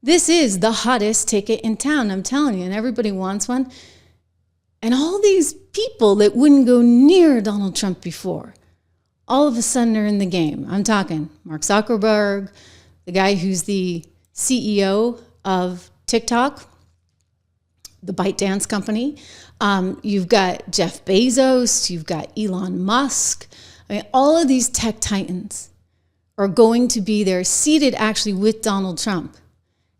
This is the hottest ticket in town, I'm telling you, and everybody wants one. And all these people that wouldn't go near Donald Trump before, all of a sudden are in the game. I'm talking Mark Zuckerberg, the guy who's the CEO of TikTok, the ByteDance company. You've got Jeff Bezos, you've got Elon Musk. I mean, all of these tech titans are going to be there seated actually with Donald Trump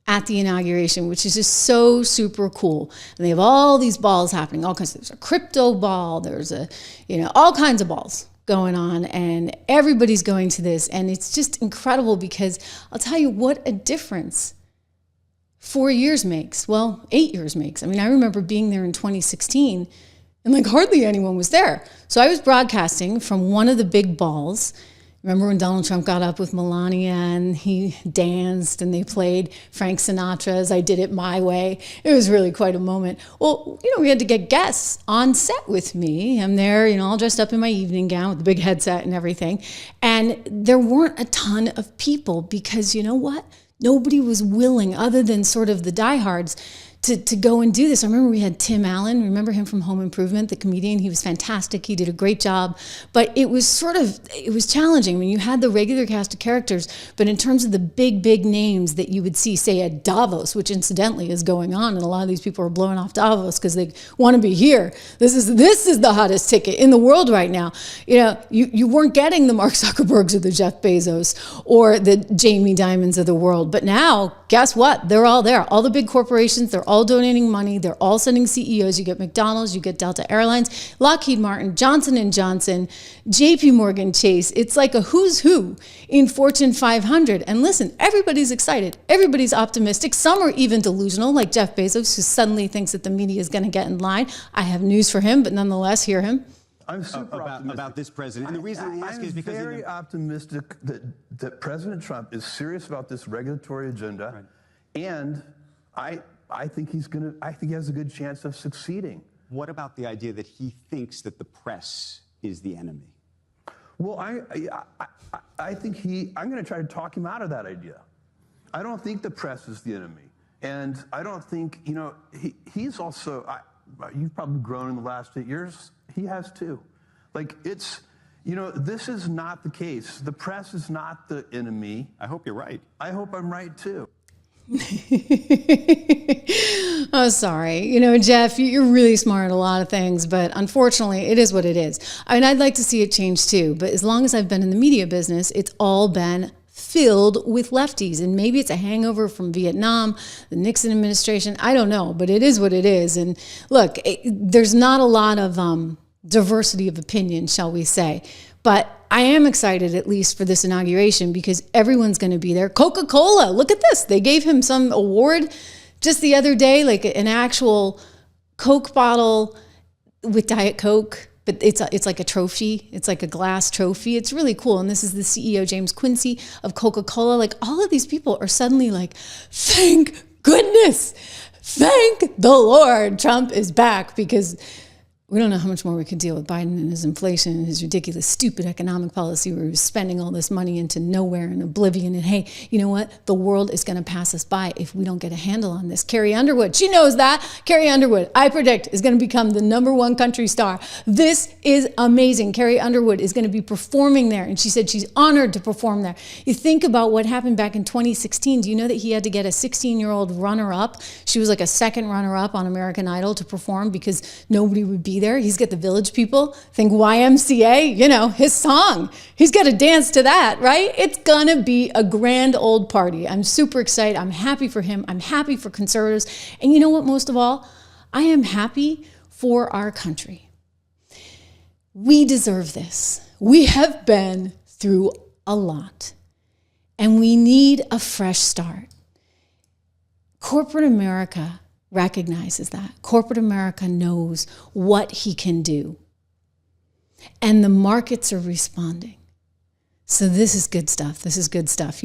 at the inauguration, which is just so super cool. And they have all these balls happening, all kinds. There's a crypto ball, there's all kinds of balls going on, and everybody's going to this. And it's just incredible because I'll tell you what a difference 4 years makes. Well, 8 years makes. I mean, I remember being there in 2016 and hardly anyone was there. So I was broadcasting from one of the big balls. Remember when Donald Trump got up with Melania and he danced and they played Frank Sinatra's I Did It My Way? It was really quite a moment. Well, we had to get guests on set with me. I'm there, all dressed up in my evening gown with the big headset and everything. And there weren't a ton of people because you know what? Nobody was willing, other than sort of the diehards, to go and do this. I remember we had Tim Allen. Remember him from Home Improvement, the comedian? He was fantastic. He did a great job. But it was challenging. I mean, you had the regular cast of characters, but in terms of the big names that you would see, say, at Davos, which incidentally is going on, and a lot of these people are blowing off Davos because they want to be here. This is the hottest ticket in the world right now. You weren't getting the Mark Zuckerbergs or the Jeff Bezos or the Jamie Dimons of the world. But now, guess what? They're all there. All the big corporations, they're all donating money. They're all sending CEOs. You get McDonald's, you get Delta Airlines, Lockheed Martin, Johnson & Johnson, JP Morgan Chase. It's like a who's who in Fortune 500. And listen, everybody's excited. Everybody's optimistic. Some are even delusional, like Jeff Bezos, who suddenly thinks that the media is going to get in line. I have news for him, but nonetheless, hear him. I'm super optimistic about this president. And the reason I ask is because I'm very optimistic that President Trump is serious about this regulatory agenda, right. And I think he has a good chance of succeeding. What about the idea that he thinks that the press is the enemy? Well, I think I'm going to try to talk him out of that idea. I don't think the press is the enemy. And I don't think, he's also, you've probably grown in the last 8 years. He has too. This is not the case. The press is not the enemy. I hope you're right. I hope I'm right too. Oh, sorry. Jeff, you're really smart at a lot of things, but unfortunately, it is what it is. I mean, I'd like to see it change too, but as long as I've been in the media business, it's all been filled with lefties. And maybe it's a hangover from Vietnam, the Nixon administration. I don't know, but it is what it is. And look, there's not a lot of diversity of opinion, shall we say. But I am excited, at least for this inauguration, because everyone's going to be there. CocaCola, look at this. They gave him some award just the other day, like an actual Coke bottle with Diet Coke, but it's like a trophy. It's like a glass trophy. It's really cool. And this is the CEO, James Quincy of Coca-Cola. All of these people are suddenly like, thank goodness, thank the Lord, Trump is back, because we don't know how much more we could deal with Biden and his inflation and his ridiculous, stupid economic policy where he was spending all this money into nowhere and oblivion. And hey, you know what? The world is going to pass us by if we don't get a handle on this. Carrie Underwood, she knows that. Carrie Underwood, I predict, is going to become the #1 country star. This is amazing. Carrie Underwood is going to be performing there. And she said she's honored to perform there. You think about what happened back in 2016. Do you know that he had to get a 16-year-old runner-up? She was like a second runner-up on American Idol to perform because nobody would be there. He's got the Village People. Think YMCA, his song. He's got to dance to that, right? It's going to be a grand old party. I'm super excited. I'm happy for him. I'm happy for conservatives. And you know what, most of all, I am happy for our country. We deserve this. We have been through a lot, and we need a fresh start. Corporate America recognizes that. Corporate America knows what he can do. And the markets are responding. So this is good stuff. This is good stuff.